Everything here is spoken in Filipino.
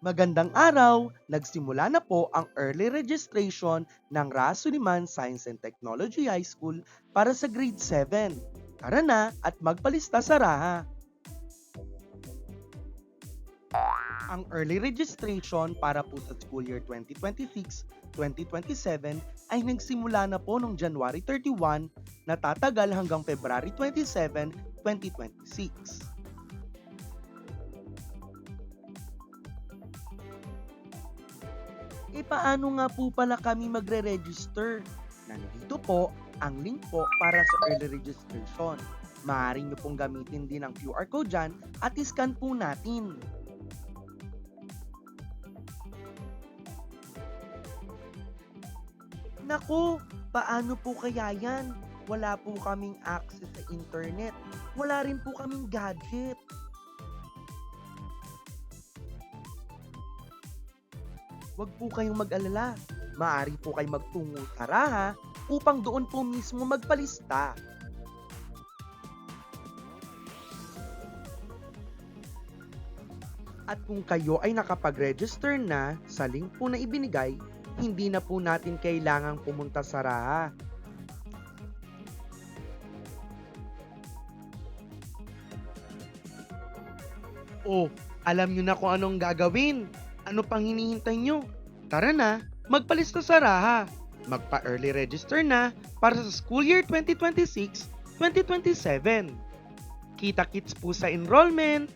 Magandang araw! Nagsimula na po ang early registration ng RA Suliman Science and Technology High School para sa grade 7. Tara na at magpalista sa RAHA. Ang early registration para po sa school year 2026-2027 ay nagsimula na po noong January 31 na tatagal hanggang February 27, 2026. Paano nga po pala kami magre-register? Nandito po ang link po para sa early registration. Maaari nyo pong gamitin din ang QR code dyan at iscan po natin. Naku, paano po kaya yan? Wala po kaming access sa internet. Wala rin po kaming gadget. Huwag po kayong mag-alala. Maaari po kayo magtungo sa RAHA upang doon po mismo magpalista. At kung kayo ay nakapag-register na sa link po na ibinigay, hindi na po natin kailangang pumunta sa RAHA. Oh, alam nyo na kung anong gagawin. Ano pang hinihintay nyo? Tara na, magpalista sa RAHA. Magpa-early register na para sa school year 2026-2027. Kita-kits po sa enrollment!